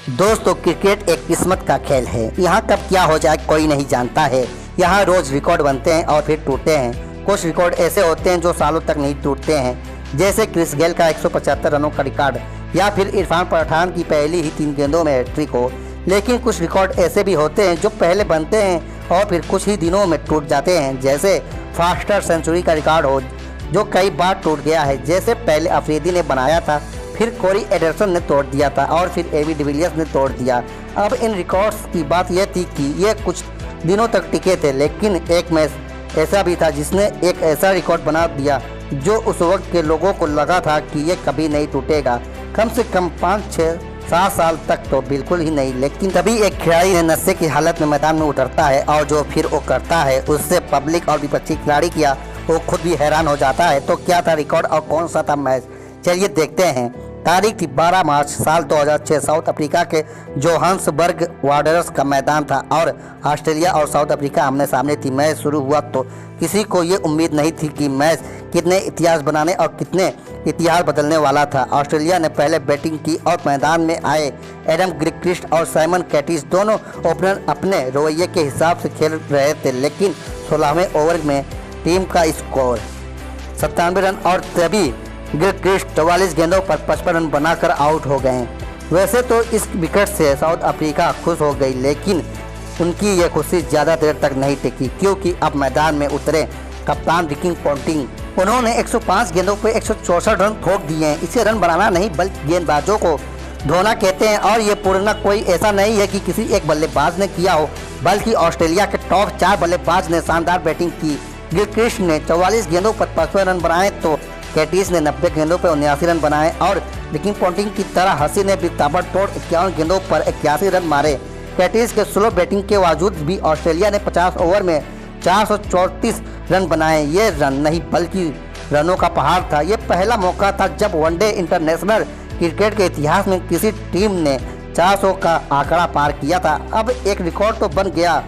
दोस्तों, क्रिकेट एक किस्मत का खेल है। यहाँ कब क्या हो जाए कोई नहीं जानता है। यहाँ रोज रिकॉर्ड बनते हैं और फिर टूटते हैं। कुछ रिकॉर्ड ऐसे होते हैं जो सालों तक नहीं टूटते हैं, जैसे क्रिस गेल का 175 रनों का रिकॉर्ड या फिर इरफान पठान की पहली ही 3 गेंदों में हैट्रिक हो। लेकिन कुछ रिकॉर्ड ऐसे भी होते हैं जो पहले बनते हैं और फिर कुछ ही दिनों में टूट जाते हैं, जैसे फास्टर सेंचुरी का रिकॉर्ड हो जो कई बार टूट गया है। जैसे पहले अफरीदी ने बनाया था, फिर कोरी एडरसन ने तोड़ दिया था और फिर एबी डिविलियर्स ने तोड़ दिया। अब इन रिकॉर्ड्स की बात यह थी कि ये कुछ दिनों तक टिके थे, लेकिन एक मैच ऐसा भी था जिसने एक ऐसा रिकॉर्ड बना दिया जो उस वक्त के लोगों को लगा था कि ये कभी नहीं टूटेगा। कम से कम 5, 6, 7 साल तक तो बिल्कुल ही नहीं। लेकिन तभी एक खिलाड़ी ने नशे की हालत में मैदान में उतरता है और जो फिर वो करता है उससे पब्लिक और विपक्षी खिलाड़ी किया वो खुद भी हैरान हो जाता है। तो क्या था रिकॉर्ड और कौन सा था मैच, चलिए देखते हैं। तारीख थी 12 मार्च साल 2006। साउथ अफ्रीका के जोहान्सबर्ग वांडरर्स का मैदान था और ऑस्ट्रेलिया और साउथ अफ्रीका आमने सामने थी। मैच शुरू हुआ तो किसी को ये उम्मीद नहीं थी कि मैच कितने इतिहास बनाने और कितने इतिहास बदलने वाला था। ऑस्ट्रेलिया ने पहले बैटिंग की और मैदान में आए एडम गिलक्रिस्ट और साइमन कैटिस दोनों ओपनर अपने रवैये के हिसाब से खेल रहे थे, लेकिन 16वें ओवर में टीम का स्कोर 97 रन और तभी गिलक्रिस्ट 44 गेंदों पर 55 रन बनाकर आउट हो गए। वैसे तो इस विकेट से साउथ अफ्रीका खुश हो गई, लेकिन उनकी यह खुशी ज़्यादा देर तक नहीं टिकी, क्योंकि अब मैदान में उतरे कप्तान रिकी पोंटिंग। उन्होंने 105 गेंदों पर 164 रन ठोक दिए हैं। इसे रन बनाना नहीं बल्कि गेंदबाजों को धोना कहते हैं। और ये पूर्णा कोई ऐसा नहीं है कि किसी एक बल्लेबाज ने किया हो, बल्कि ऑस्ट्रेलिया के टॉप 4 बल्लेबाज ने शानदार बैटिंग की। गिलक्रिस्ट ने 44 गेंदों पर 55 रन बनाए तो कैटिस ने 90 गेंदों पर 79 रन बनाए और रिकी पोंटिंग की तरह हसी ने भी ताबड़तोड़ 51 गेंदों पर 81 रन मारे। कैटिस के स्लो बैटिंग के बावजूद भी ऑस्ट्रेलिया ने 50 ओवर में 434 रन बनाए। ये रन नहीं बल्कि रनों का पहाड़ था। ये पहला मौका था जब वनडे इंटरनेशनल क्रिकेट के इतिहास में किसी टीम ने 400 का आंकड़ा पार किया था। अब एक रिकॉर्ड तो बन गया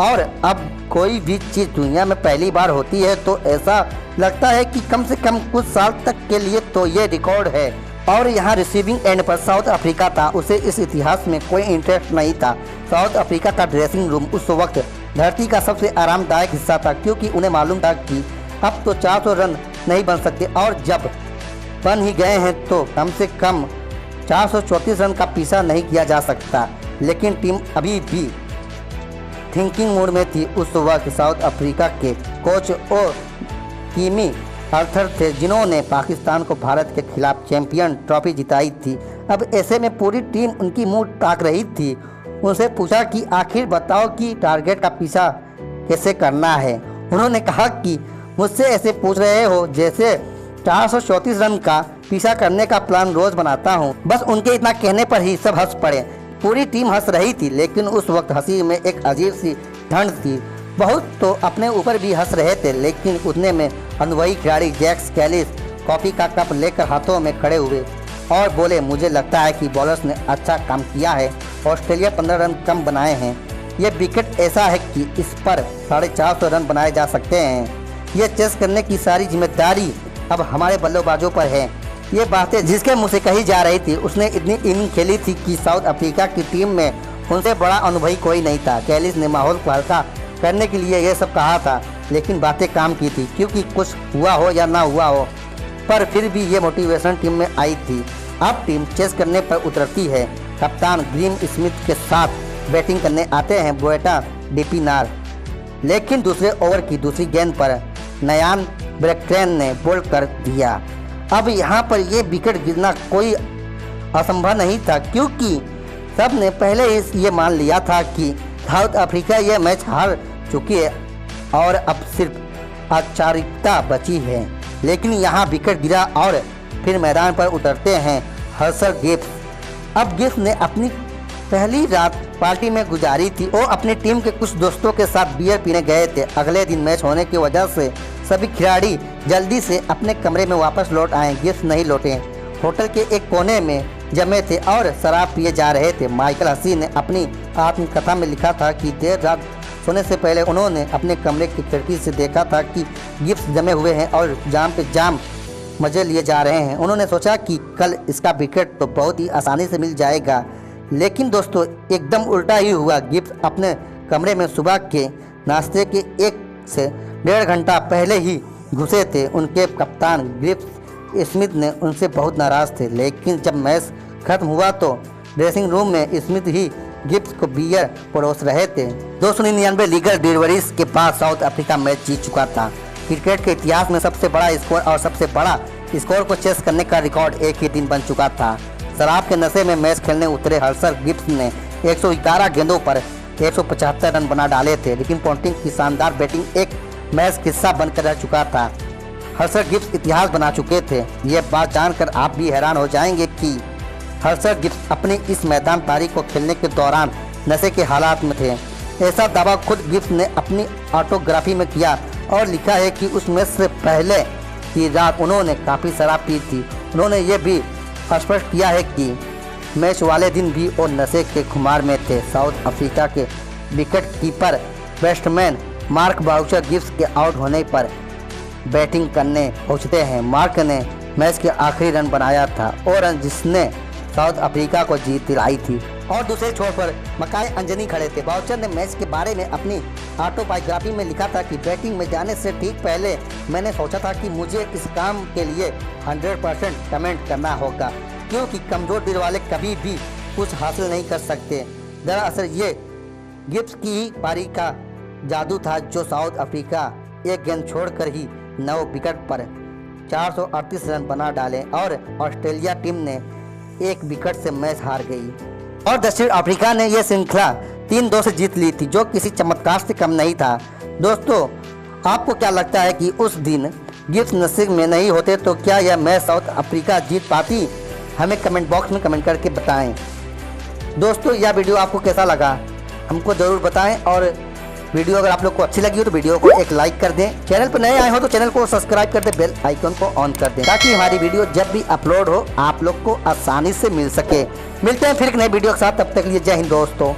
और अब कोई भी चीज़ दुनिया में पहली बार होती है तो ऐसा लगता है कि कम से कम कुछ साल तक के लिए तो ये रिकॉर्ड है। और यहाँ रिसीविंग एंड पर साउथ अफ्रीका था। उसे इस इतिहास में कोई इंटरेस्ट नहीं था। साउथ अफ्रीका का ड्रेसिंग रूम उस वक्त धरती का सबसे आरामदायक हिस्सा था, क्योंकि उन्हें मालूम था कि अब तो 400 रन नहीं बन सकते और जब बन ही गए हैं तो कम से कम 434 रन का पीछा नहीं किया जा सकता। लेकिन टीम अभी भी थिंकिंग मोड में थी। उस वक्त साउथ अफ्रीका के कोच ओ किमी आर्थर थे, जिन्होंने पाकिस्तान को भारत के खिलाफ चैंपियन ट्रॉफी जिताई थी। अब ऐसे में पूरी टीम उनकी मुंह ताक रही थी। उनसे पूछा कि आखिर बताओ कि टारगेट का पीछा कैसे करना है। उन्होंने कहा कि मुझसे ऐसे पूछ रहे हो जैसे 434 रन का पीछा करने का प्लान रोज बनाता हूँ। बस उनके इतना कहने पर ही सब हंस पड़े। पूरी टीम हंस रही थी, लेकिन उस वक्त हंसी में एक अजीब सी ठंड थी। बहुत तो अपने ऊपर भी हंस रहे थे, लेकिन उतने में अनुभवी खिलाड़ी जैक्स कैलिस कॉफी का कप लेकर हाथों में खड़े हुए और बोले, मुझे लगता है कि बॉलर्स ने अच्छा काम किया है। ऑस्ट्रेलिया 15 रन कम बनाए हैं। यह विकेट ऐसा है कि इस पर 450 रन बनाए जा सकते हैं। ये चेस करने की सारी जिम्मेदारी अब हमारे बल्लेबाजों पर है। ये बातें जिसके मुँह से कही जा रही थी उसने इतनी इनिंग खेली थी कि साउथ अफ्रीका की टीम में उनसे बड़ा अनुभवी कोई नहीं था। कैलिस ने माहौल को हल्का करने के लिए ये सब कहा था, लेकिन बातें काम की थी, क्योंकि कुछ हुआ हो या ना हुआ हो, पर फिर भी ये मोटिवेशन टीम में आई थी। अब टीम चेस करने पर उतरती है। कप्तान ग्रीम स्मिथ के साथ बैटिंग करने आते हैं बोएटा डिपिनार, लेकिन दूसरे ओवर की दूसरी गेंद पर नयान ब्रेक्ट्रेन ने बोल्ड कर दिया। अब यहाँ पर यह विकेट गिरना कोई असंभव नहीं था, क्योंकि सब ने पहले ही ये मान लिया था कि साउथ अफ्रीका यह मैच हार चुकी है और अब सिर्फ औपचारिकता बची है। लेकिन यहाँ विकेट गिरा और फिर मैदान पर उतरते हैं हर्षल गिब्स। अब गिब्स ने अपनी पहली रात पार्टी में गुजारी थी। वो अपनी टीम के कुछ दोस्तों के साथ बियर पीने गए थे। अगले दिन मैच होने की वजह से सभी खिलाड़ी जल्दी से अपने कमरे में वापस लौट आए। गिब्स नहीं लौटे। होटल के एक कोने में जमे थे और शराब पिए जा रहे थे। माइकल हसी ने अपनी आत्मकथा में लिखा था कि देर रात सोने से पहले उन्होंने अपने कमरे की खिड़की से देखा था कि गिब्स जमे हुए हैं और जाम पे जाम मज़े लिए जा रहे हैं। उन्होंने सोचा कि कल इसका विकेट तो बहुत ही आसानी से मिल जाएगा। लेकिन दोस्तों एकदम उल्टा ही हुआ। गिब्स अपने कमरे में सुबह के नाश्ते के 1 से 1.5 घंटा पहले ही घुसे थे। उनके कप्तान ग्रेम स्मिथ ने उनसे बहुत नाराज़ थे, लेकिन जब मैच खत्म हुआ तो ड्रेसिंग रूम में स्मिथ ही गिब्स को बियर परोस रहे थे। 299 लीगल डिलीवरीज के बाद साउथ अफ्रीका मैच जीत चुका था। क्रिकेट के इतिहास में सबसे बड़ा स्कोर और सबसे बड़ा स्कोर को चेस करने का रिकॉर्ड एक ही दिन बन चुका था। शराब के नशे में मैच खेलने उतरे हर्षल गिब्स ने 111 गेंदों पर 175 रन बना डाले थे, लेकिन पॉन्टिंग की शानदार बैटिंग एक मैच किस्सा बनकर रह चुका था। हर्षल गिब्स इतिहास बना चुके थे। ये बात जानकर आप भी हैरान हो जाएंगे कि हर्षल गिब्स अपनी इस मैदान पारी को खेलने के दौरान नशे के हालात में थे। ऐसा दावा खुद गिब्स ने अपनी ऑटोग्राफी में किया और लिखा है कि उस मैच से पहले की रात उन्होंने काफ़ी शराब पी थी। उन्होंने ये भी स्पष्ट किया है कि मैच वाले दिन भी वो नशे के खुमार में थे। साउथ अफ्रीका के wicket keeper batsman Mark Boucher Gibbs के आउट होने पर बैटिंग करने पहुंचते हैं। मार्क ने मैच के आखिरी रन बनाया था और रन जिसने साउथ अफ्रीका को जीत दिलाई थी। और दूसरे छोर पर मकाई अंजनी खड़े थे। बाउचर ने मैच के बारे में अपनी ऑटोबायोग्राफी में लिखा था कि बैटिंग में जाने से ठीक पहले मैंने सोचा था कि मुझे इस काम के लिए 100% कमेंट करना होगा, क्योंकि कमज़ोर दिल वाले कभी भी कुछ हासिल नहीं कर सकते। दरअसल ये गिब्स की ही पारी का जादू था, जो साउथ अफ्रीका एक गेंद छोड़कर ही 9 विकेट पर 438 रन बना डाले और ऑस्ट्रेलिया टीम ने 1 विकेट से मैच हार गई और दक्षिण अफ्रीका ने यह श्रृंखला 3-2 से जीत ली थी, जो किसी चमत्कार से कम नहीं था। दोस्तों, आपको क्या लगता है कि उस दिन गिब्स नशे में नहीं होते तो क्या यह मैच साउथ अफ्रीका जीत पाती? हमें कमेंट बॉक्स में कमेंट करके बताएं। दोस्तों, यह वीडियो आपको कैसा लगा हमको ज़रूर बताएं, और वीडियो अगर आप लोग को अच्छी लगी हो तो वीडियो को एक लाइक कर दें। चैनल पर नए आए हो तो चैनल को सब्सक्राइब कर दें, बेल आइकन को ऑन कर दें, ताकि हमारी वीडियो जब भी अपलोड हो आप लोग को आसानी से मिल सके। मिलते हैं फिर एक नए वीडियो के साथ, तब तक के लिए जय हिंद दोस्तों।